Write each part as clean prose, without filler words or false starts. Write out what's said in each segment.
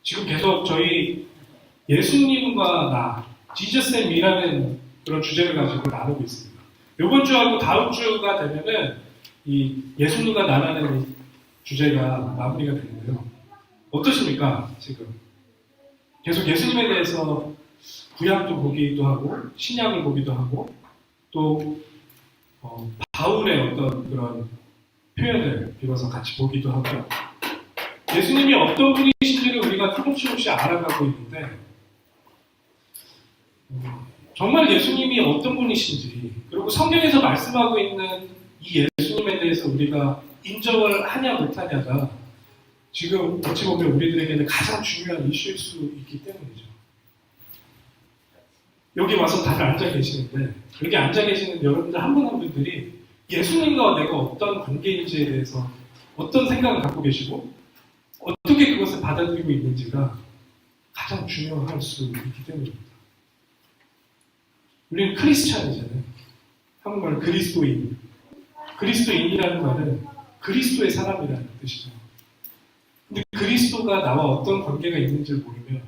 지금 계속 저희 예수님과 나, 지저스 앤 미라는 그런 주제를 가지고 나누고 있습니다. 이번 주하고 다음 주가 되면은 이 예수님과 나라는 이 주제가 마무리가 되는데요. 어떠십니까? 지금 계속 예수님에 대해서 구약도 보기도 하고 신약을 보기도 하고 또 바울의 어떤 그런 표현을 비로소 같이 보기도 하고 예수님이 어떤 분이신지를 우리가 조금씩 알아가고 있는데 정말 예수님이 어떤 분이신지 그리고 성경에서 말씀하고 있는 이 예수님에 대해서 우리가 인정을 하냐 못하냐가 지금 어찌 보면 우리들에게는 가장 중요한 이슈일 수 있기 때문이죠. 여기 와서 다들 앉아 계시는데 여기 앉아 계시는 여러분들 한 분 한 분들이 예수님과 내가 어떤 관계인지에 대해서 어떤 생각을 갖고 계시고 어떻게 그것을 받아들이고 있는지가 가장 중요할 수 있기 때문입니다. 우리는 크리스찬이잖아요. 한국말로 그리스도인. 그리스도인이라는 말은 그리스도의 사람이라는 뜻이죠. 근데 그리스도가 나와 어떤 관계가 있는지를 모르면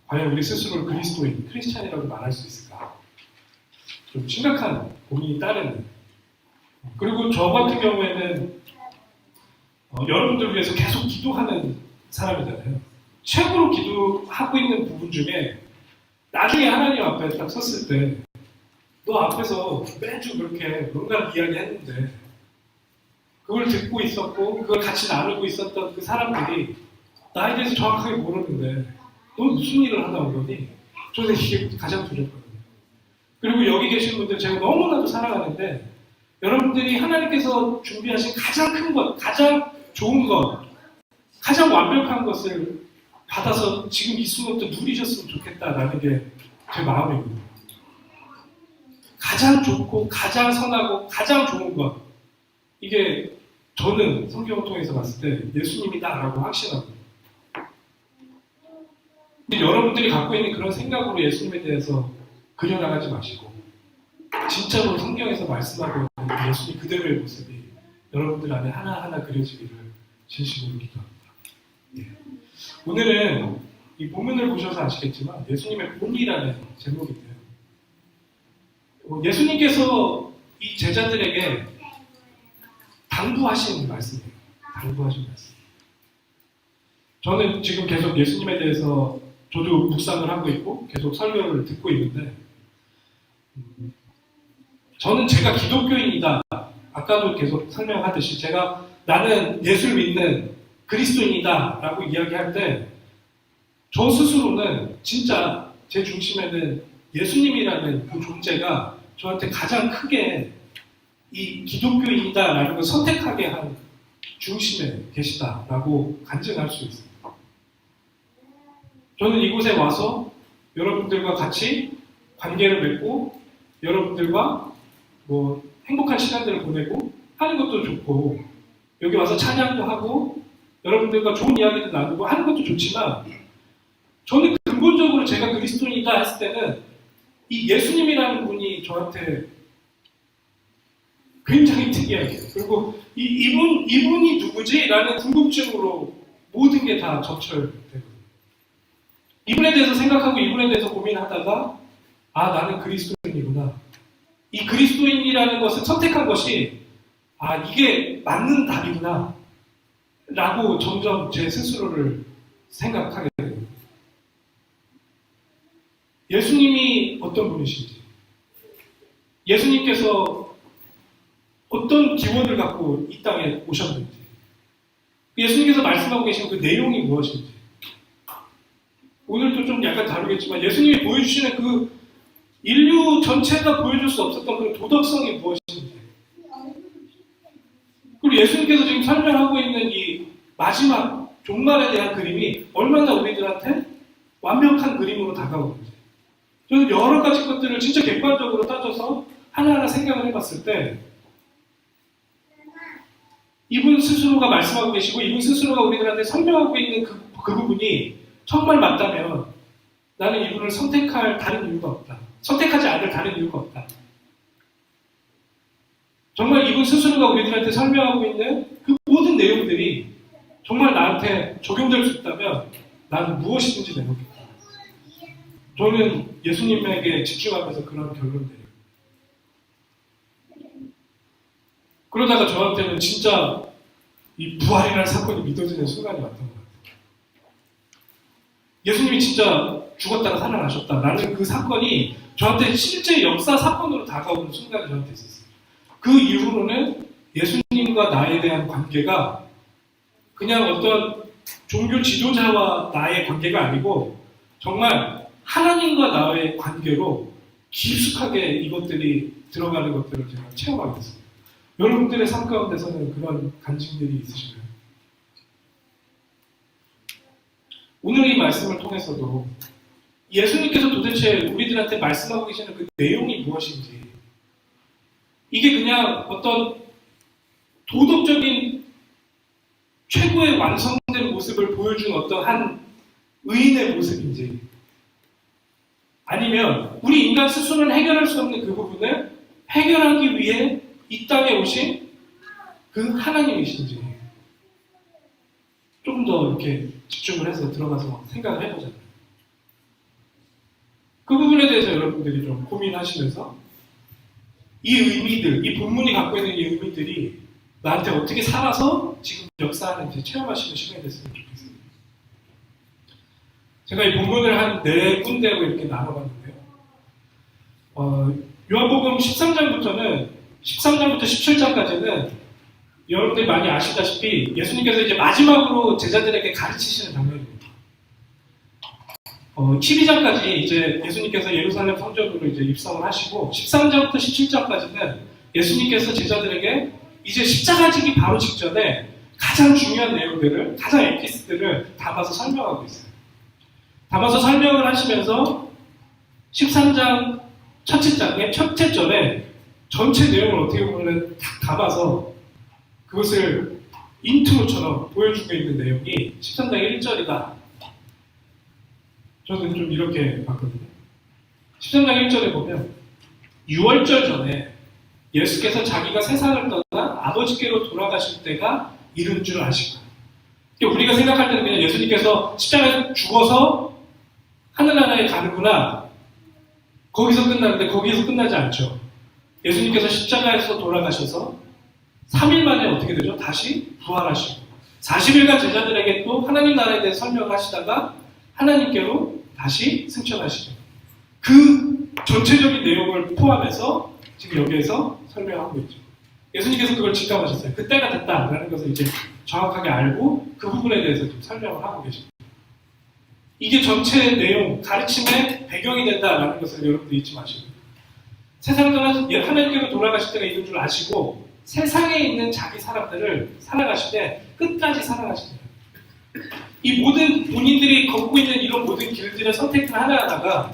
과연 우리 스스로를 그리스도인, 크리스찬이라고 말할 수 있을까? 좀 심각한 고민이 따르는. 그리고 저 같은 경우에는 여러분들 위해서 계속 기도하는 사람이잖아요. 최고로 기도하고 있는 부분 중에 나중에 하나님 앞에 딱 섰을 때 너 앞에서 매주 그렇게 뭔가 이야기했는데 그걸 듣고 있었고 그걸 같이 나누고 있었던 그 사람들이 나에 대해서 정확하게 모르는데 너 무슨 일을 하다 온 거니? 저는 이게 가장 두렵거든요. 그리고 여기 계신 분들 제가 너무나도 사랑하는데 여러분들이 하나님께서 준비하신 가장 큰 것, 가장 좋은 것, 가장 완벽한 것을 받아서 지금 이 순간부터 누리셨으면 좋겠다라는 게 제 마음이거든요. 가장 좋고 가장 선하고 가장 좋은 것 이게 저는 성경을 통해서 봤을 때 예수님이다라고 확신합니다. 근데 여러분들이 갖고 있는 그런 생각으로 예수님에 대해서 그려나가지 마시고 진짜로 성경에서 말씀하고 있는 예수님 그대로의 모습이 여러분들 안에 하나하나 그려지기를 진심으로 기도합니다. 예. 오늘은 이 본문을 보셔서 아시겠지만 예수님의 본이라는 제목인데요. 예수님께서 이 제자들에게 당부하신 말씀이에요. 당부하신 말씀. 저는 지금 계속 예수님에 대해서 저도 묵상을 하고 있고 계속 설교를 듣고 있는데 저는 제가 기독교인이다. 아까도 계속 설명하듯이 나는 예수를 믿는 그리스도인이다 라고 이야기할 때 저 스스로는 진짜 제 중심에는 예수님이라는 그 존재가 저한테 가장 크게 이 기독교인이다 라는 걸 선택하게 한 중심에 계시다라고 간증할 수 있습니다. 저는 이곳에 와서 여러분들과 같이 관계를 맺고 여러분들과 행복한 시간들을 보내고 하는 것도 좋고 여기 와서 찬양도 하고 여러분들과 좋은 이야기도 나누고 하는 것도 좋지만 저는 근본적으로 제가 그리스도인이다 했을 때는 이 예수님이라는 분이 저한테 굉장히 특이하게 그리고 이분이 누구지? 라는 궁금증으로 모든 게 다 적철되거든요. 이분에 대해서 생각하고 이분에 대해서 고민하다가 나는 그리스도인이구나. 이 그리스도인이라는 것을 선택한 것이 이게 맞는 답이구나 라고 점점 제 스스로를 생각하게 됩니다. 예수님이 어떤 분이신지 예수님께서 어떤 기원을 갖고 이 땅에 오셨는지 예수님께서 말씀하고 계신 그 내용이 무엇인지 오늘도 좀 약간 다르겠지만 예수님이 보여주시는 그 인류 전체가 보여줄 수 없었던 그 도덕성이 무엇인지 그리고 예수님께서 지금 설명하고 있는 이 마지막 종말에 대한 그림이 얼마나 우리들한테 완벽한 그림으로 다가오는지 저는 여러 가지 것들을 진짜 객관적으로 따져서 하나하나 생각을 해봤을 때 이분 스스로가 말씀하고 계시고 이분 스스로가 우리들한테 설명하고 있는 그 부분이 정말 맞다면 나는 이분을 선택할 다른 이유가 없다. 선택하지 않을 다른 이유가 없다. 정말 이분 스스로가 우리들한테 설명하고 있는 그 모든 내용들이 정말 나한테 적용될 수 있다면 나는 무엇이든지 내놓겠다. 저는 예수님에게 집중하면서 그런 결론을 내려요. 그러다가 저한테는 진짜 이 부활이라는 사건이 믿어지는 순간이 왔던 것 같아요. 예수님이 진짜 죽었다가 살아나셨다라는 그 사건이 저한테 실제 역사 사건으로 다가오는 순간이 저한테 있었어요. 그 이후로는 예수님과 나에 대한 관계가 그냥 어떤 종교 지도자와 나의 관계가 아니고 정말 하나님과 나의 관계로 깊숙하게 이것들이 들어가는 것들을 제가 체험하게 됐습니다. 여러분들의 삶 가운데서는 그런 간증들이 있으신가요? 오늘 이 말씀을 통해서도 예수님께서 도대체 우리들한테 말씀하고 계시는 그 내용이 무엇인지, 이게 그냥 어떤 도덕적인 최고의 완성된 모습을 보여준 어떠한 의인의 모습인지, 아니면 우리 인간 스스로는 해결할 수 없는 그 부분을 해결하기 위해 이 땅에 오신 그 하나님이신지 조금 더 이렇게 집중을 해서 들어가서 생각을 해보잖아요. 그 부분에 대해서 여러분들이 좀 고민하시면서 이 의미들, 이 본문이 갖고 있는 이 의미들이 나한테 어떻게 살아서 지금 역사하는지 체험하시는 시간이 됐으면 좋겠습니다. 제가 이 본문을 한 4군데로 이렇게 나눠봤는데요. 요한복음 13장부터 17장까지는 여러분들이 많이 아시다시피 예수님께서 이제 마지막으로 제자들에게 가르치시는 장면입니다. 12장까지 이제 예수님께서 예루살렘 성전으로 이제 입성을 하시고 13장부터 17장까지는 예수님께서 제자들에게 이제 십자가 지기 바로 직전에 가장 중요한 내용들을, 가장 에피소드를 담아서 설명하고 있어요. 담아서 설명을 하시면서 13장 첫째 장의 첫째 절에 전체 내용을 어떻게 보면 딱 담아서 그것을 인트로처럼 보여주고 있는 내용이 13장 1절이다. 저는 좀 이렇게 봤거든요. 13장 1절에 보면 6월절 전에 예수께서 자기가 세상을 떠나 아버지께로 돌아가실 때가 이른 줄 아시고, 우리가 생각할 때는 그냥 예수님께서 십자가에서 죽어서 하늘나라에 가는구나, 거기서 끝나는데 거기서 끝나지 않죠. 예수님께서 십자가에서 돌아가셔서 3일 만에 어떻게 되죠? 다시 부활하시고 40일간 제자들에게 또 하나님 나라에 대해 설명을 하시다가 하나님께로 다시 승천하시죠. 그 전체적인 내용을 포함해서 지금 여기에서 설명하고 있죠. 예수님께서 그걸 직감하셨어요. 그때가 됐다라는 것을 이제 정확하게 알고 그 부분에 대해서 좀 설명을 하고 계십니다. 이게 전체 내용, 가르침의 배경이 된다라는 것을 여러분들 잊지 마시고, 세상을 떠나서 하나님께로 돌아가실 때가 이런 줄 아시고 세상에 있는 자기 사람들을 살아가시되 끝까지 살아가십니다. 이 모든 본인들이 걷고 있는 이런 모든 길들의 선택들 하나하나가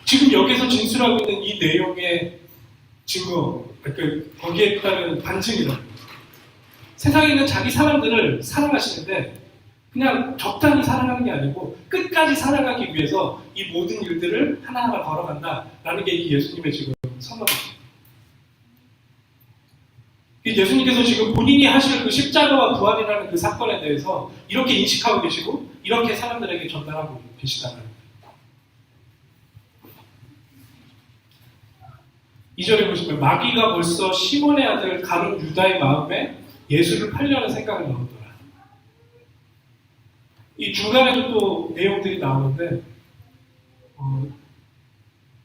지금 여기서 진술하고 있는 이 내용의 증거, 거기에 따른 반증이다. 세상에 있는 자기 사람들을 사랑하시는데 그냥 적당히 사랑하는 게 아니고 끝까지 살아가기 위해서 이 모든 일들을 하나하나 걸어간다라는 게 이 예수님의 지금 선언입니다. 예수님께서 지금 본인이 하실 그 십자가와 부활이라는 그 사건에 대해서 이렇게 인식하고 계시고 이렇게 사람들에게 전달하고 계시다는 거예요. 2절에 보시면 마귀가 벌써 시몬의 아들 가룟 유다의 마음에 예수를 팔려는 생각을 넣었더라. 이 중간에도 또 내용들이 나오는데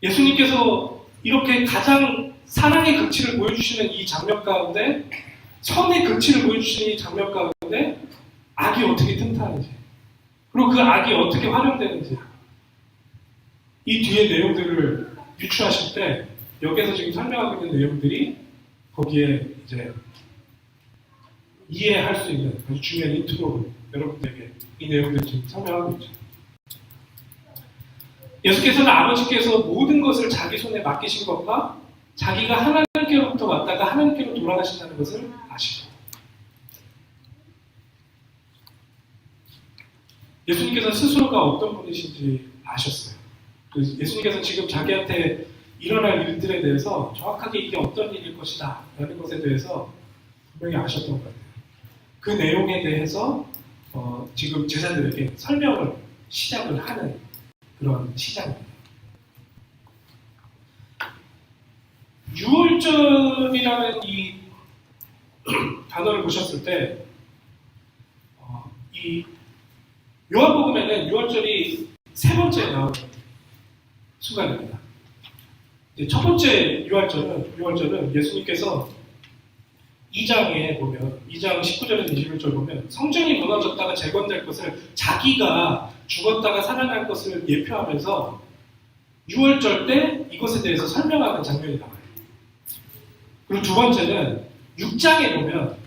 예수님께서 이렇게 가장 사랑의 극치를 보여주시는 이 장면 가운데, 선의 극치를 보여주시는 이 장면 가운데 악이 어떻게 틈타는지, 그리고 그 악이 어떻게 활용되는지, 이 뒤에 내용들을 유추하실 때 여기에서 지금 설명하고 있는 내용들이 거기에 이제 이해할 수 있는 아주 중요한 인트로로 여러분들에게 이 내용들을 지금 설명하고 있죠. 예수께서는 아버지께서 모든 것을 자기 손에 맡기신 것과 자기가 하나님께로부터 왔다가 하나님께로 돌아가신다는 것을 아시고, 예수님께서 스스로가 어떤 분이신지 아셨어요. 예수님께서 지금 자기한테 일어날 일들에 대해서 정확하게 이게 어떤 일일 것이다 라는 것에 대해서 분명히 아셨던 것 같아요. 그 내용에 대해서 지금 제자들에게 설명을 시작을 하는 그런 시장입니다. 유월절이라는 이 단어를 보셨을 때, 이 요한복음에는 유월절이 세 번째 나오는 순간입니다. 이제 첫 번째 유월절은 예수님께서 2장에 보면, 2장 19절에서 21절 보면 성전이 무너졌다가 재건될 것을 자기가 죽었다가 살아날 것을 예표하면서 유월절 때 이것에 대해서 설명하는 장면이 나와요. 그리고 두 번째는 6장에 보면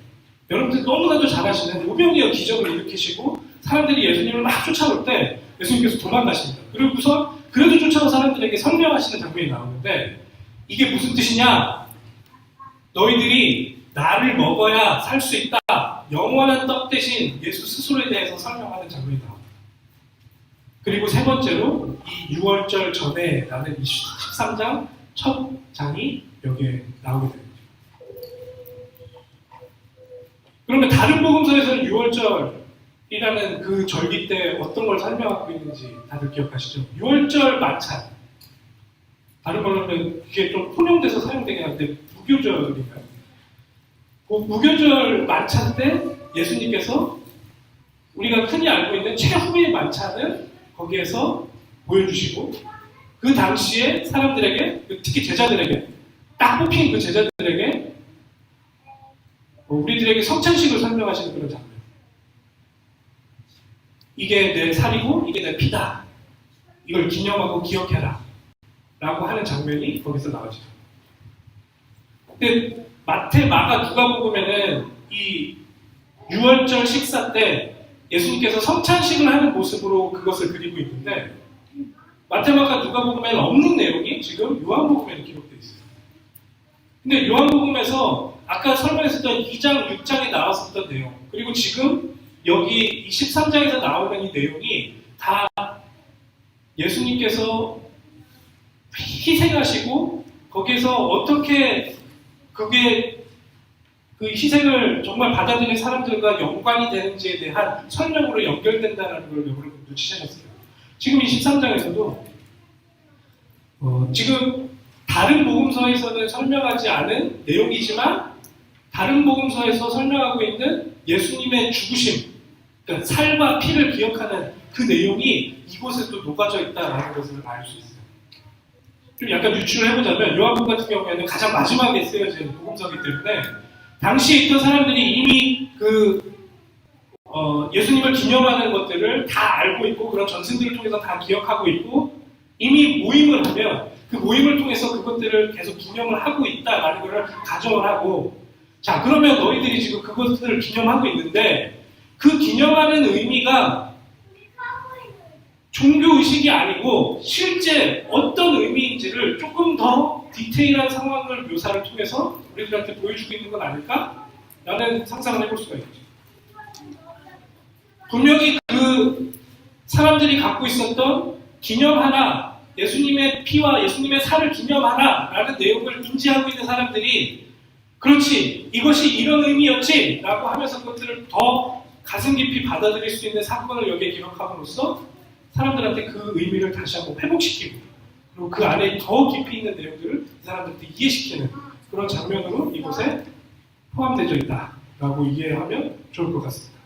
여러분들 너무나도 잘 아시는 오병이어 기적을 일으키시고 사람들이 예수님을 막 쫓아올 때 예수님께서 도망가십니다. 그리고서 그래도 쫓아온 사람들에게 설명하시는 장면이 나오는데 이게 무슨 뜻이냐? 너희들이 나를 먹어야 살 수 있다. 영원한 떡 대신 예수 스스로에 대해서 설명하는 장면이 나옵니다. 그리고 세 번째로 이 6월절 전에 나는 13장 첫 장이 여기에 나오게 됩니다. 그러면 다른 복음서에서는 6월절이라는 그 절기 때 어떤 걸 설명하고 있는지 다들 기억하시죠? 6월절 만찬. 다른 말로는 이게 좀 혼용돼서 사용되긴 하는데 무교절인가요? 그 무교절 만찬 때 예수님께서 우리가 흔히 알고 있는 최후의 만찬을 거기에서 보여주시고 그 당시에 사람들에게, 특히 제자들에게, 딱 뽑힌 그 제자들에게 우리들에게 성찬식을 설명하시는 그런 장면. 이게 내 살이고 이게 내 피다. 이걸 기념하고 기억해라. 라고 하는 장면이 거기서 나오죠. 근데 마태, 마가, 누가복음에는 이 6월절 식사 때 예수님께서 성찬식을 하는 모습으로 그것을 그리고 있는데 마태, 마가, 누가복음에는 없는 내용이 지금 요한복음에는 기록되어 있어요. 근데 요한복음에서 아까 설명했었던 2장, 6장에 나왔었던 내용 그리고 지금 여기 13장에서 나오는 이 내용이 다 예수님께서 희생하시고 거기에서 어떻게 그게 그 희생을 정말 받아들인 사람들과 연관이 되는지에 대한 설명으로 연결된다는 걸 여러분 눈치채셨어요. 지금 23장에서도 지금 다른 복음서에서는 설명하지 않은 내용이지만 다른 복음서에서 설명하고 있는 예수님의 죽으심, 그러니까 살과 피를 기억하는 그 내용이 이곳에도 녹아져 있다는 것을 알 수 있어요. 좀 약간 유추를 해보자면 요한복음 같은 경우에는 가장 마지막에 쓰여진 복음서이기 때문에 당시에 있던 사람들이 이미 예수님을 기념하는 것들을 다 알고 있고 그런 전승들을 통해서 다 기억하고 있고 이미 모임을 하면 그 모임을 통해서 그것들을 계속 기념을 하고 있다라는 것을 가정을 하고 자 그러면 너희들이 지금 그것들을 기념하고 있는데 그 기념하는 의미가 종교의식이 아니고 실제 어떤 의미인지를 조금 더 디테일한 상황을 묘사를 통해서 우리들한테 보여주고 있는 건 아닐까? 라는 상상을 해볼 수가 있죠. 분명히 그 사람들이 갖고 있었던 기념하나 예수님의 피와 예수님의 살을 기념하나 라는 내용을 인지하고 있는 사람들이 그렇지 이것이 이런 의미였지 라고 하면서 그것들을 더 가슴 깊이 받아들일 수 있는 사건을 여기에 기록함으로써 사람들한테 그 의미를 다시 한번 회복시키고 그리고 그 안에 더 깊이 있는 내용들을 사람들한테 이해시키는 그런 장면으로 이곳에 포함되어 있다라고 이해하면 좋을 것 같습니다.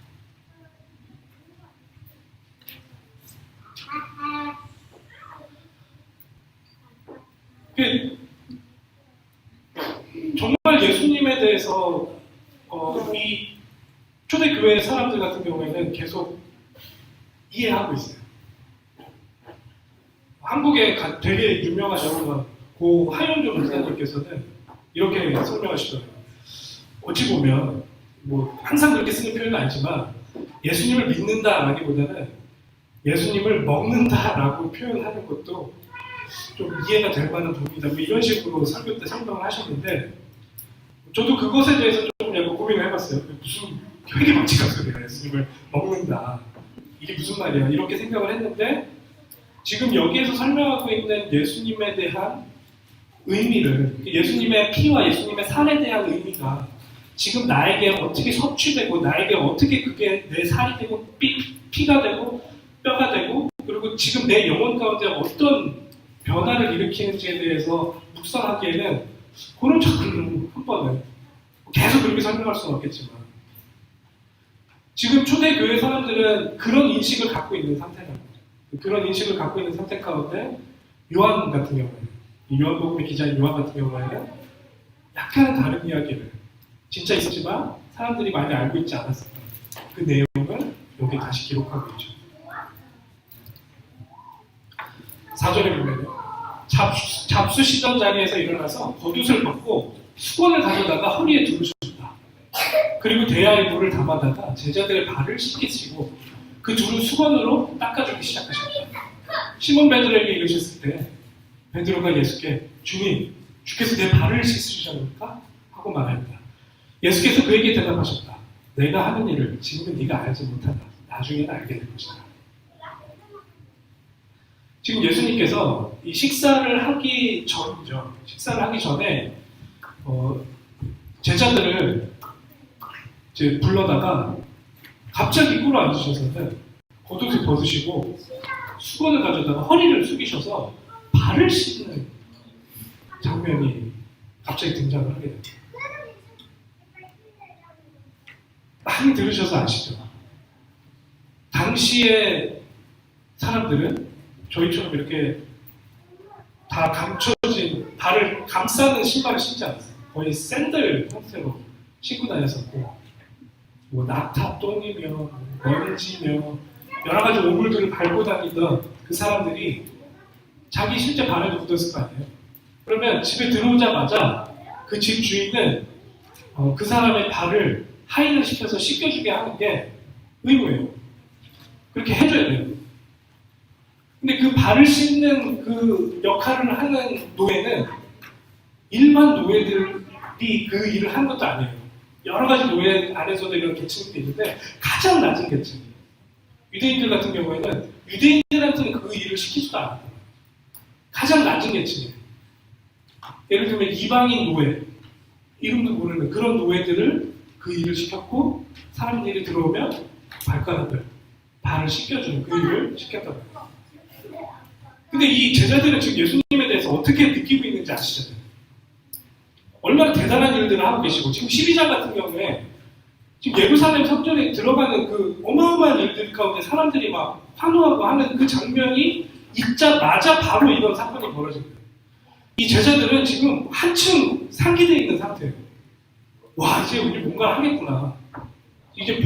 정말 예수님에 대해서 이 초대교회 사람들 같은 경우에는 계속 이해하고 있어요. 한국에 되게 유명하신 고 하윤조 목사님께서는 이렇게 설명하시더라고요. 어찌 보면 뭐 항상 그렇게 쓰는 표현은 아니지만 예수님을 믿는다라기보다는 예수님을 먹는다라고 표현하는 것도 좀 이해가 될 만한 부분이다. 뭐 이런 식으로 설교 때 설명을 하셨는데 저도 그것에 대해서 조금 약간 고민을 해봤어요. 무슨 회개방치가 소리야 예수님을 먹는다. 이게 무슨 말이야 이렇게 생각을 했는데 지금 여기에서 설명하고 있는 예수님에 대한 의미를 예수님의 피와 예수님의 살에 대한 의미가 지금 나에게 어떻게 섭취되고 나에게 어떻게 그게 내 살이 되고 피가 되고 뼈가 되고 그리고 지금 내 영혼 가운데 어떤 변화를 일으키는지에 대해서 묵상하기에는 그런 작품을 한 번에 계속 그렇게 설명할 수는 없겠지만 지금 초대교회 사람들은 그런 인식을 갖고 있는 상태라는 거죠. 그런 인식을 갖고 있는 상태 가운데 요한 같은 경우에는 요한복음의 기자인 요한 같은 경우에는 약간은 다른 이야기를 진짜 있었지만 사람들이 많이 알고 있지 않았었던 그 내용을 여기 다시 기록하고 있죠. 4절에 보면요. 잡수시던 자리에서 일어나서 겉옷을 벗고 수건을 가져다가 허리에 두르셨다. 그리고 대야에 물을 담아다가 제자들의 발을 씻기시고 그 둘은 수건으로 닦아주기 시작하셨다. 시몬 베드로에게 이르셨을 때 베드로가 예수께 주님, 주께서 내 발을 씻으셨습니까? 하고 말하였다. 예수께서 그에게 대답하셨다. 내가 하는 일을 지금은 네가 알지 못한다. 나중에는 알게 될 것이다. 지금 예수님께서 이 식사를 하기 전이죠. 식사를 하기 전에 제자들을 이제 불러다가 갑자기 꿇어앉으셔서는 겉옷을 벗으시고 수건을 가져다가 허리를 숙이셔서 발을 씻는 장면이 갑자기 등장을 하게 됩니다. 많이 들으셔서 아시죠? 당시의 사람들은 저희처럼 이렇게 다 감춰진 발을 감싸는 신발을 신지 않았어요. 거의 샌들 형태로 신고 다녔었고 뭐 낙타 똥이며 먼지며 여러 가지 오물들을 밟고 다니던 그 사람들이 자기 실제 발에도 묻었을 거 아니에요. 그러면 집에 들어오자마자 그 집 주인은 그 사람의 발을 하인을 시켜서 씻겨주게 하는 게 의무예요. 그렇게 해줘야 돼요. 근데 그 발을 씻는 그 역할을 하는 노예는 일반 노예들이 그 일을 한 것도 아니에요. 여러 가지 노예 안에서도 이런 계층이 있는데 가장 낮은 계층이에요. 유대인들 같은 경우에는 유대인들한테는 그 일을 시키지도 않아요. 가장 낮은 계층이에요. 예를 들면 이방인 노예, 이름도 모르는 그런 노예들을 그 일을 시켰고 사람들이 들어오면 발을 씻겨주는 그 일을 시켰다고 해요. 근데 이 제자들은 지금 예수님에 대해서 어떻게 느끼고 있는지 아시잖아요. 얼마나 대단한 일들을 하고 계시고 지금 12장 같은 경우에 지금 예루살렘 성전에 들어가는 그 어마어마한 일들 가운데 사람들이 막 환호하고 하는 그 장면이 있자마자 바로 이런 사건이 벌어진 거예요. 이 제자들은 지금 한층 상기되어 있는 상태예요. 와, 이제 우리 뭔가 하겠구나. 이제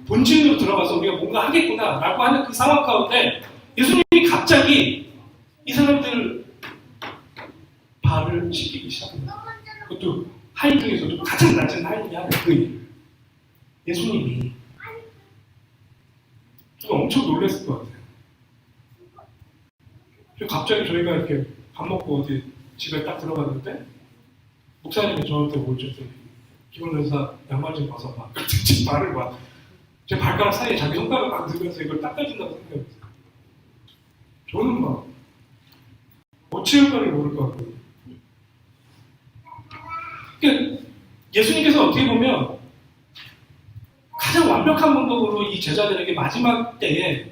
본질로 들어가서 우리가 뭔가 하겠구나 라고 하는 그 상황 가운데 예수님이 갑자기 이 사람들 발을 씻기기 시작합니다. 그것도 하인 중에서도 가장 낮은 하인이 하는 그 일. 예수님이 엄청 놀랐을 것 같아요. 갑자기 저희가 이렇게 밥 먹고 어디 집에 딱 들어갔는데 목사님이 저한테 오셨더니 기본연사 양말 좀 벗어봐. 제 발을 막 제 발가락 사이에 자기 손가락 막 넣으면서 이걸 닦아준다고 생각했어요. 저는 막 어찌할까를 모를 것 같거든요. 그러니까 예수님께서 어떻게 보면 가장 완벽한 방법으로 이 제자들에게 마지막 때에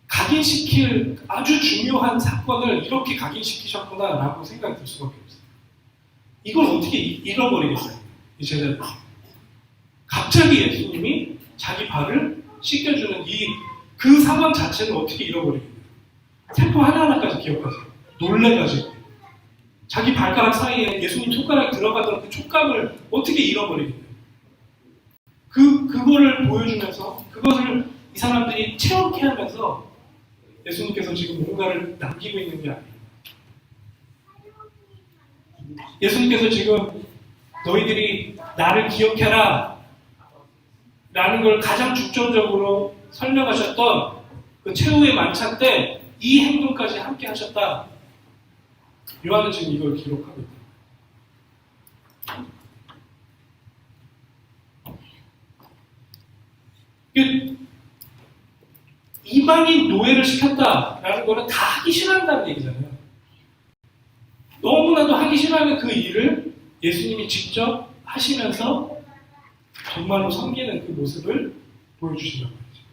각인시킬 아주 중요한 사건을 이렇게 각인시키셨구나라고 생각이 들 수밖에 없어요. 이걸 어떻게 잃어버리겠어요? 이 제자들. 갑자기 예수님이 자기 발을 씻겨주는 그 상황 자체를 어떻게 잃어버리겠어요? 세포 하나하나까지 기억하세요. 놀래가지고. 자기 발가락 사이에 예수님 손가락이 들어가던 그 촉감을 어떻게 잃어버리겠어요? 그거를 보여주면서 그것을 이 사람들이 체험케 하면서 예수님께서 지금 뭔가를 남기고 있는 게 아니에요. 예수님께서 지금 너희들이 나를 기억해라 라는 걸 가장 중점적으로 설명하셨던 그 최후의 만찬 때 이 행동까지 함께 하셨다. 요한은 지금 이걸 기록하고 있다. 이방인 노예를 시켰다라는 거는 다 하기 싫어한다는 얘기잖아요. 너무나도 하기 싫어하는 그 일을 예수님이 직접 하시면서 정말로 섬기는 그 모습을 보여주신다고 하죠.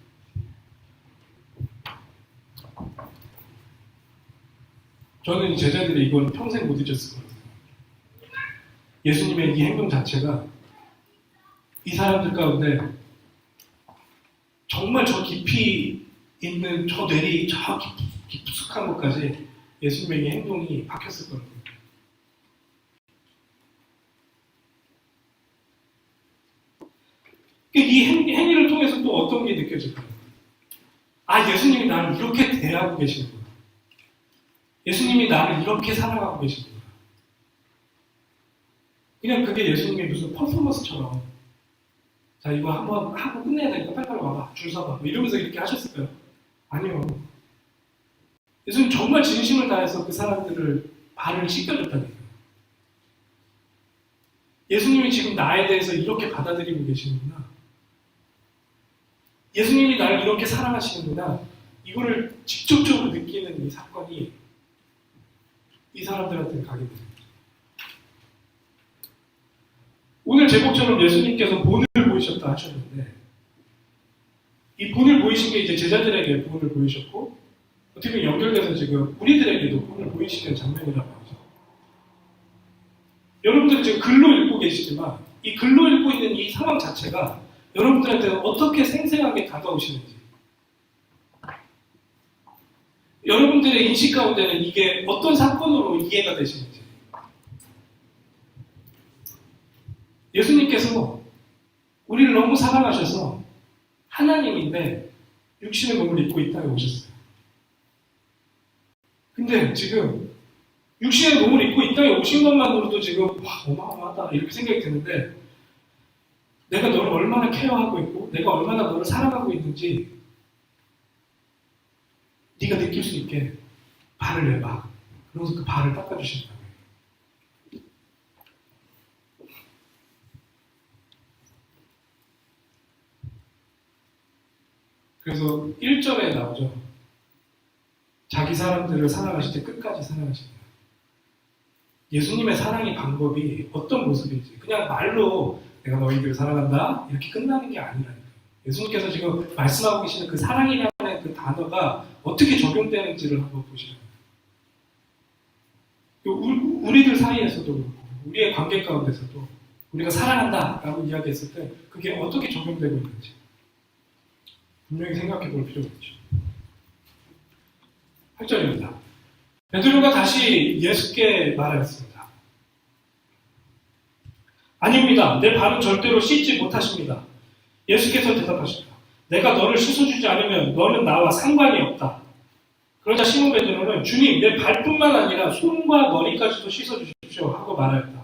저는 이 제자들이 이건 평생 못 잊었을 거예요. 예수님의 이 행동 자체가 이 사람들 가운데 정말 저 깊이 있는 저 뇌리 저 깊숙한 곳까지 예수님의 이 행동이 박혔을 거예요. 이 행위를 통해서 또 어떤 게 느껴질까요? 아, 예수님이 나를 이렇게 대하고 계시는구나. 예수님이 나를 이렇게 사랑하고 계시는구나. 그냥 그게 예수님의 무슨 퍼포먼스처럼 자, 이거 한번 하고 끝내야 되니까 빨리빨리 와봐. 줄 서봐. 뭐 이러면서 이렇게 하셨을까요? 아니요. 예수님 정말 진심을 다해서 그 사람들을 발을 씻겨줬다니까요. 예수님이 지금 나에 대해서 이렇게 받아들이고 계시는구나. 예수님이 나를 이렇게 사랑하시는구나. 이거를 직접적으로 느끼는 이 사건이 이 사람들한테 가게 됩니다. 오늘 제목처럼 예수님께서 본을 보이셨다 하셨는데 이 본을 보이신 게 이제 제자들에게 본을 보이셨고 어떻게 보면 연결돼서 지금 우리들에게도 본을 보이시는 장면이라고 하죠. 여러분들은 지금 글로 읽고 계시지만 이 글로 읽고 있는 이 상황 자체가 여러분들한테 어떻게 생생하게 다가오시는지 여러분들의 인식 가운데는 이게 어떤 사건으로 이해가 되시는지 예수님께서 우리를 너무 사랑하셔서 하나님인데 육신의 몸을 입고 이 땅에 오셨어요. 근데 지금 육신의 몸을 입고 이 땅에 오신 것만으로도 지금 와, 어마어마하다 이렇게 생각이 드는데 내가 너를 얼마나 케어하고 있고 내가 얼마나 너를 사랑하고 있는지 네가 느낄 수 있게 발을 내봐. 그러면서 그 발을 닦아주신다고 해요. 그래서 1절에 나오죠. 자기 사람들을 사랑하실 때 끝까지 사랑하신다. 예수님의 사랑의 방법이 어떤 모습인지 그냥 말로 내가 너희들을 사랑한다 이렇게 끝나는 게 아니라니까요. 예수님께서 지금 말씀하고 계시는 그 사랑이라는 그 단어가 어떻게 적용되는지를 한번 보시면 우리들 사이에서도 그렇고 우리의 관계 가운데서도 우리가 사랑한다 라고 이야기했을 때 그게 어떻게 적용되고 있는지 분명히 생각해 볼 필요가 있죠. 8절입니다. 베드로가 다시 예수께 말하였습니다. 아닙니다. 내 발은 절대로 씻지 못하십니다. 예수께서 대답하셨다. 내가 너를 씻어주지 않으면 너는 나와 상관이 없다. 그러자 시몬 베드로는 주님 내 발뿐만 아니라 손과 머리까지도 씻어주십시오 하고 말하였다.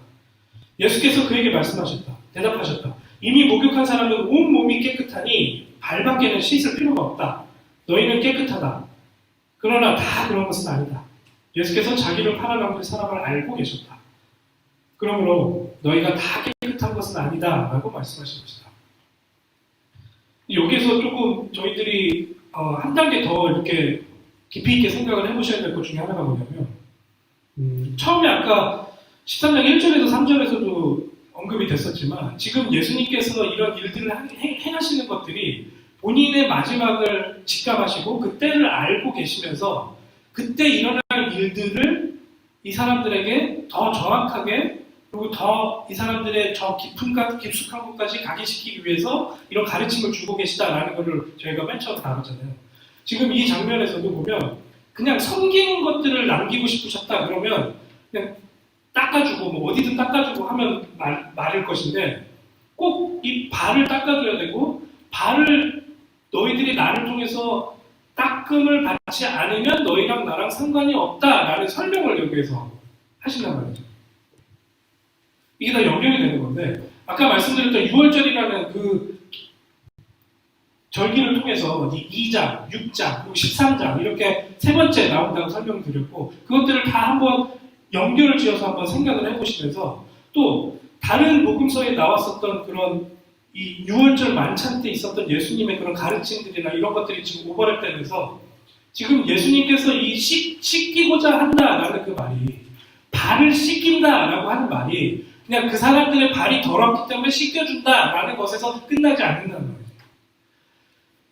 예수께서 그에게 말씀하셨다. 대답하셨다. 이미 목욕한 사람은 온 몸이 깨끗하니 발밖에는 씻을 필요가 없다. 너희는 깨끗하다. 그러나 다 그런 것은 아니다. 예수께서 자기를 팔아넘길 사람을 알고 계셨다. 그러므로 너희가 다 깨끗한 것은 아니다 라고 말씀하신 것이다. 여기서 조금 저희들이 한 단계 더 이렇게 깊이 있게 생각을 해보셔야 될 것 중에 하나가 뭐냐면 처음에 아까 13장 1절에서 3절에서도 언급이 됐었지만 지금 예수님께서 이런 일들을 행하시는 것들이 본인의 마지막을 직감하시고 그 때를 알고 계시면서 그때 일어날 일들을 이 사람들에게 더 정확하게 그리고 더 이 사람들의 저 깊숙한 곳까지 가게 시키기 위해서 이런 가르침을 주고 계시다라는 것을 저희가 맨 처음 다뤘잖아요. 지금 이 장면에서도 보면 그냥 섬기는 것들을 남기고 싶으셨다 그러면 그냥 닦아주고 뭐 어디든 닦아주고 하면 말일 것인데 꼭 이 발을 닦아줘야 되고 발을 너희들이 나를 통해서 닦음을 받지 않으면 너희랑 나랑 상관이 없다라는 설명을 여기에서 하신단 말이죠. 이게 다 연결이 되는 건데 아까 말씀드렸던 6월절이라는 그 절기를 통해서 2장, 6장, 그리고 13장 이렇게 세 번째 나온다고 설명드렸고 그것들을 다 한번 연결을 지어서 한번 생각을 해보시면서 또 다른 복음서에 나왔었던 그런 이 6월절 만찬 때 있었던 예수님의 그런 가르침들이나 이런 것들이 지금 오버랩되면서 지금 예수님께서 이 씻기고자 한다라는 그 말이 발을 씻긴다라고 하는 말이 그냥 그 사람들의 발이 더럽기 때문에 씻겨준다라는 것에서 끝나지 않는다는 거예요.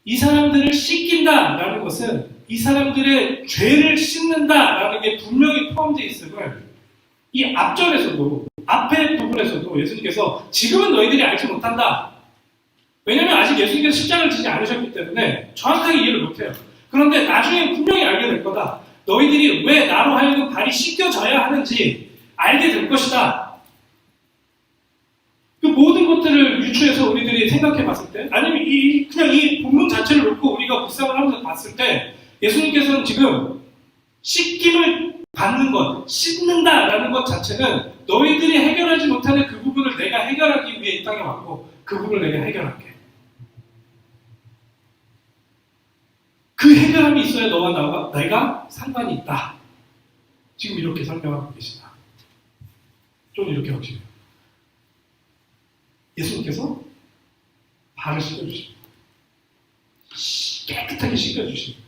이 사람들을 씻긴다라는 것은 이 사람들의 죄를 씻는다라는 게 분명히 포함되어 있음을 이 앞절에서도 앞에 부분에서도 예수님께서 지금은 너희들이 알지 못한다. 왜냐하면 아직 예수님께서 십자가를 지지 않으셨기 때문에 정확하게 이해를 못해요. 그런데 나중에 분명히 알게 될 거다. 너희들이 왜 나로 하여금 발이 씻겨져야 하는지 알게 될 것이다. 그 모든 것들을 유추해서 우리들이 생각해 봤을 때, 아니면 그냥 이 본문 자체를 놓고 우리가 묵상을 하면서 봤을 때, 예수님께서는 지금 씻김을 받는 것, 씻는다라는 것 자체는 너희들이 해결하지 못하는 그 부분을 내가 해결하기 위해 이 땅에 왔고, 그 부분을 내가 해결할게. 그 해결함이 있어야 너와 내가 상관이 있다. 지금 이렇게 설명하고 계시다. 좀 이렇게 하시죠. 예수님께서 발을 씻겨주십니다. 깨끗하게 씻겨주십니다.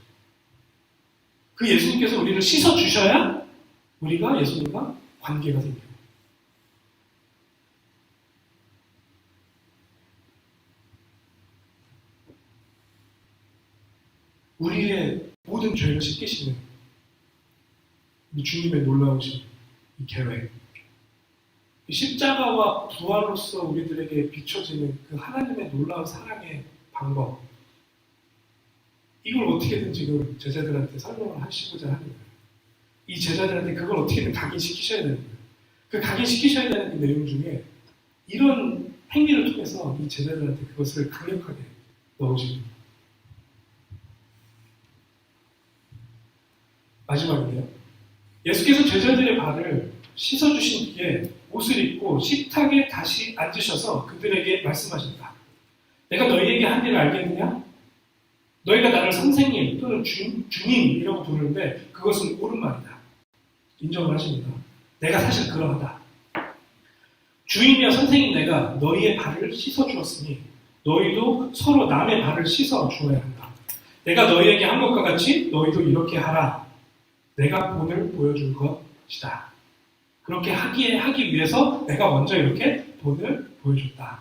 그 예수님께서 우리를 씻어주셔야 우리가 예수님과 관계가 생겨요. 우리의 모든 죄를 씻기시는 이 주님의 놀라우신 이 계획, 십자가와 부활로서 우리들에게 비춰지는 그 하나님의 놀라운 사랑의 방법, 이걸 어떻게든 지금 제자들한테 설명을 하시고자 하는 거예요. 이 제자들한테 그걸 어떻게든 각인시키셔야 되는 거예요. 그 각인시키셔야 되는 그 내용 중에 이런 행위를 통해서 이 제자들한테 그것을 강력하게 넣으시는 거예요. 마지막이네요. 예수께서 제자들의 발을 씻어주신 뒤에 옷을 입고 식탁에 다시 앉으셔서 그들에게 말씀하신다. 내가 너희에게 한 일을 알겠느냐? 너희가 나를 선생님 또는 주님이라고 부르는데 그것은 옳은 말이다. 인정을 하십니다. 내가 사실 그러하다. 주인이여 선생님 내가 너희의 발을 씻어주었으니 너희도 서로 남의 발을 씻어주어야 한다. 내가 너희에게 한 것과 같이 너희도 이렇게 하라. 내가 본을 보여줄 것이다. 그렇게 하기 위해서 내가 먼저 이렇게 본을 보여줬다.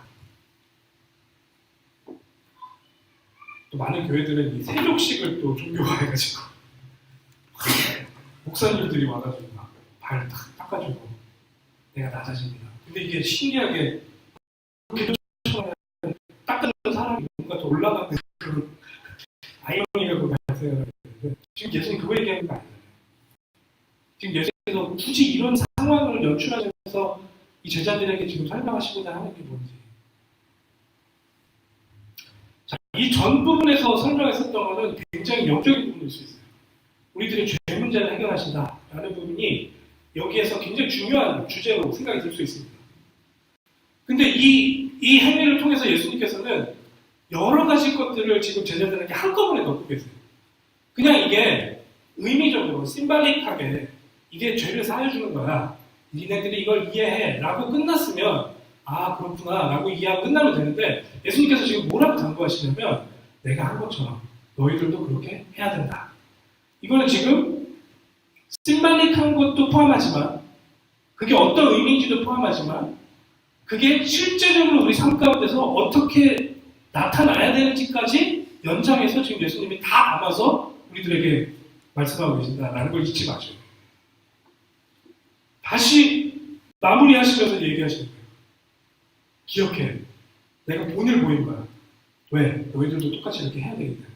또 많은 교회들은 이 세족식을 또 종교화해가지고 목사님들이 와가지고 막 발 탁 닦아주고 내가 낮아집니다. 근데 이게 신기하게 그렇게 닦는 사람이 뭔가 더 올라가는 그런 아이러니가 발생을 하는데 지금 예수님 그거 얘기하는 거 아니에요. 지금 예수님께서 굳이 이런 상황을 연출하면서 이 제자들에게 지금 설명하시고자 하는 게 뭔지. 자, 이 전 부분에서 설명했었던 것은 굉장히 영적인 부분일 수 있어요. 우리들의 죄 문제를 해결하신다라는 부분이 여기에서 굉장히 중요한 주제로 생각이 들 수 있습니다. 근데 이 행위를 통해서 예수님께서는 여러 가지 것들을 지금 제자들에게 한꺼번에 넣고 계세요. 그냥 이게 의미적으로, 심발릭하게 이게 죄를 사해주는 거야. 니네들이 이걸 이해해. 라고 끝났으면 아 그렇구나 라고 이해하고 끝나면 되는데 예수님께서 지금 뭐라고 당부하시냐면 내가 한 것처럼 너희들도 그렇게 해야 된다. 이거는 지금 심발릭한 것도 포함하지만 그게 어떤 의미인지도 포함하지만 그게 실제적으로 우리 삶 가운데서 어떻게 나타나야 되는지까지 연장해서 지금 예수님이 다 담아서 우리들에게 말씀하고 계신다라는 걸 잊지 마세요. 다시 마무리하시면서 얘기하시는 거예요. 기억해. 내가 본을 보인 거야. 왜? 너희들도 똑같이 이렇게 해야 되기 때문에.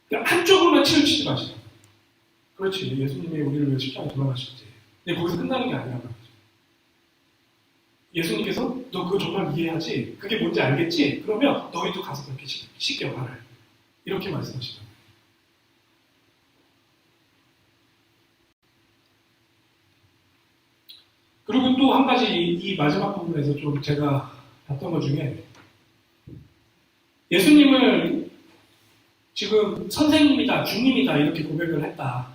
그러니까 한쪽으로만 치우치지 마시고. 그렇지. 예수님이 우리를 왜 십자가에 돌아가셨지. 근데 거기서 끝나는 게 아니란 말이죠. 예수님께서 너 그거 정말 이해하지? 그게 뭔지 알겠지? 그러면 너희도 가서 그렇게 씻겨 발을. 이렇게 말씀하시죠. 그리고 또 한 가지 이 마지막 부분에서 좀 제가 봤던 것 중에 예수님을 지금 선생님이다, 주님이다 이렇게 고백을 했다.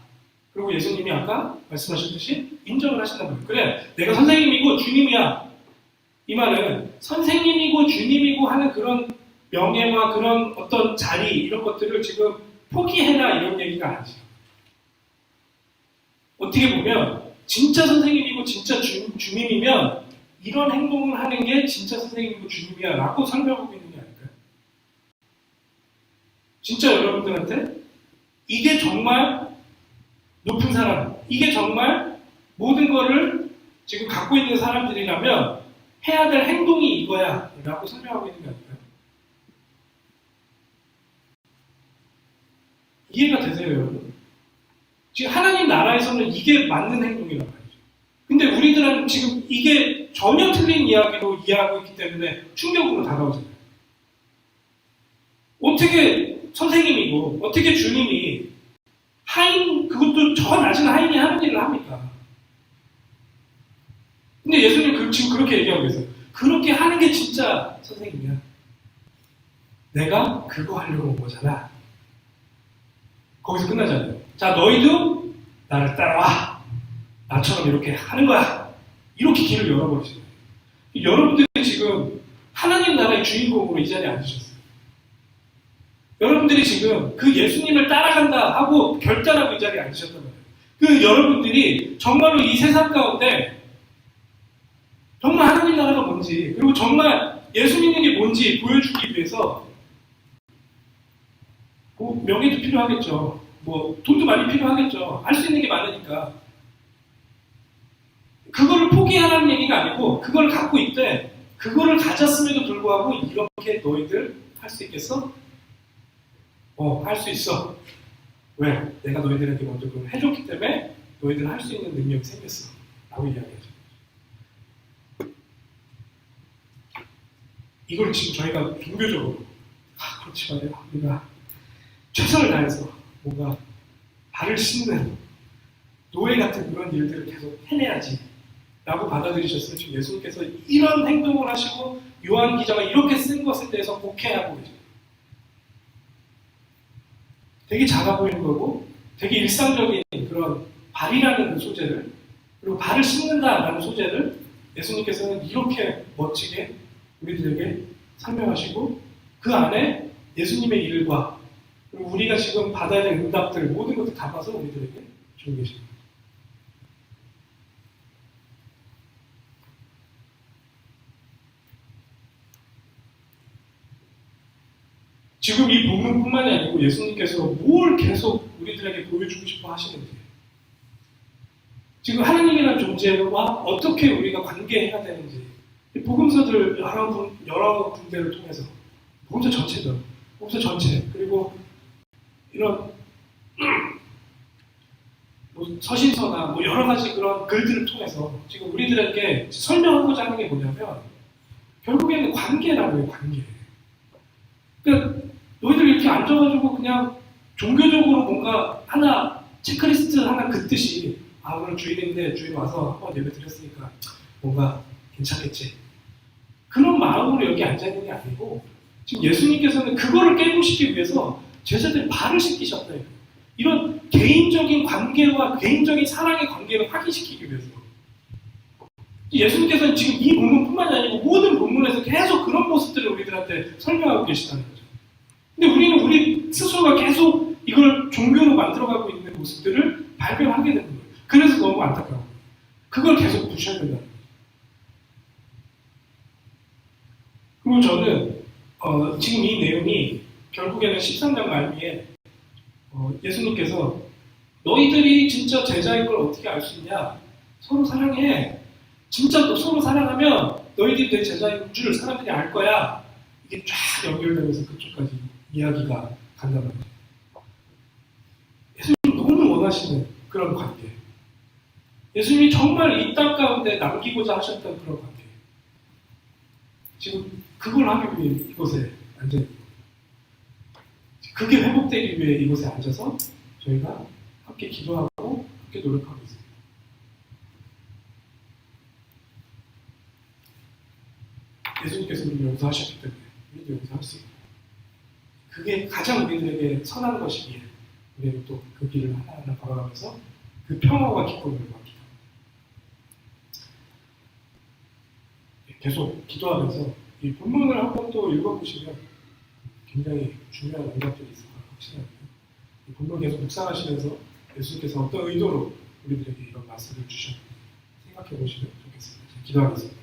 그리고 예수님이 아까 말씀하셨듯이 인정을 하신단 말이에요. 그래, 내가 선생님이고 주님이야. 이 말은 선생님이고 주님이고 하는 그런 명예와 그런 어떤 자리 이런 것들을 지금 포기해라 이런 얘기가 아니죠. 어떻게 보면 진짜 선생님이고 진짜 주님이면 이런 행동을 하는 게 진짜 선생님이고 주님이야 라고 설명하고 있는 게 아닐까요? 진짜 여러분들한테 이게 정말 높은 사람, 이게 정말 모든 거를 지금 갖고 있는 사람들이라면 해야 될 행동이 이거야 라고 설명하고 있는 게 아닐까요? 이해가 되세요, 여러분? 지금 하나님 나라에서는 이게 맞는 행동이란 말이죠. 근데 우리들은 지금 이게 전혀 틀린 이야기로 이해하고 있기 때문에 충격으로 다가오잖아요. 어떻게 선생님이고 어떻게 주님이 하인, 그것도 저 낮은 하인이 하는 일을 합니까? 근데 예수님 지금 그렇게 얘기하고 계세요. 그렇게 하는 게 진짜 선생님이야. 내가 그거 하려고 온 거잖아. 거기서 끝나잖아요. 자, 너희도 나를 따라와. 나처럼 이렇게 하는 거야. 이렇게 길을 열어버리시는 거예요. 여러분들이 지금 하나님 나라의 주인공으로 이 자리에 앉으셨어요. 여러분들이 지금 그 예수님을 따라간다 하고 결단하고 이 자리에 앉으셨단 말이에요. 그 여러분들이 정말로 이 세상 가운데 정말 하나님 나라가 뭔지, 그리고 정말 예수 믿는 게 뭔지 보여주기 위해서 뭐 명예도 필요하겠죠. 뭐 돈도 많이 필요하겠죠. 할 수 있는 게 많으니까. 그거를 포기하라는 얘기가 아니고 그걸 갖고 있되 그거를 가졌음에도 불구하고 이렇게 너희들 할 수 있겠어? 할 수 있어. 왜? 내가 너희들에게 먼저 그걸 해줬기 때문에 너희들 할 수 있는 능력이 생겼어. 라고 이야기하죠. 이걸 지금 저희가 종교적으로 그렇지 말이야. 우리가 최선을 다해서 뭔가 발을 씻는 노예 같은 그런 일들을 계속 해내야지 라고 받아들이셨으면 지금 예수님께서 이런 행동을 하시고 요한 기자가 이렇게 쓴 것에 대해서 곡해하고 계십니다. 되게 작아 보이는 거고 되게 일상적인 그런 발이라는 그 소재를, 그리고 발을 씻는다라는 소재를 예수님께서는 이렇게 멋지게 우리들에게 설명하시고 그 안에 예수님의 일과 그리고 우리가 지금 받아야 될 응답들 모든 것을 담아서 우리들에게 주고 계십니다. 지금 이 본문뿐만이 아니고 예수님께서 뭘 계속 우리들에게 보여주고 싶어 하시는지, 지금 하나님이라는 존재와 어떻게 우리가 관계해야 되는지, 이 복음서들 여러 군데를 통해서 복음서 전체죠. 복음서 전체, 그리고 이런 뭐 서신서나 뭐 여러 가지 그런 글들을 통해서 지금 우리들에게 설명하고자 하는 게 뭐냐면 결국에는 관계라고 해요. 관계. 그러니까 너희들 이렇게 앉아가지고 그냥 종교적으로 뭔가 하나 체크리스트 하나 긋듯이 오늘 주일인데 주일 와서 한번 예배 드렸으니까 뭔가 괜찮겠지. 그런 마음으로 여기 앉아있는 게 아니고 지금 예수님께서는 그거를 깨부시기 위해서 제자들 발을 씻기셨다. 이런 개인적인 관계와 개인적인 사랑의 관계를 확인시키기 위해서. 예수님께서는 지금 이 본문뿐만이 아니고 모든 본문에서 계속 그런 모습들을 우리들한테 설명하고 계시다는 거죠. 근데 우리는 우리 스스로가 계속 이걸 종교로 만들어가고 있는 모습들을 발견하게 되는 거예요. 그래서 너무 안타까워요. 그걸 계속 무시해야 된다는 거예요. 그리고 저는 지금 이 내용이 결국에는 13장 말미에 예수님께서 너희들이 진짜 제자인 걸 어떻게 알 수 있냐? 서로 사랑해. 진짜 서로 사랑하면 너희들이 내 제자인 줄 사람들이 알 거야. 이게 쫙 연결되면서 그쪽까지 이야기가 간단 말이에요. 예수님이 너무 원하시는 그런 관계. 예수님이 정말 이 땅 가운데 남기고자 하셨던 그런 관계. 지금 그걸 하기 위해 이곳에 앉아있는 거예요. 그게 회복되기 위해 이곳에 앉아서 저희가 함께 기도하고 함께 노력하고 있습니다. 예수님께서 우리를 용서하셨기 때문에 우리도 용서할 수 있고, 그게 가장 우리들에게 선한 것이기에 우리는 또 그 길을 하나하나 걸어가면서 그 평화와 기쁨을 받기도 합니다. 계속 기도하면서 이 본문을 한번 또 읽어보시면 굉장히 중요한 응답들이 있을 거라고 확신합니다. 이 본문 계속 묵상하시면서 예수님께서 어떤 의도로 우리들에게 이런 말씀을 주셨는지 생각해 보시면 좋겠습니다. 기도하겠습니다.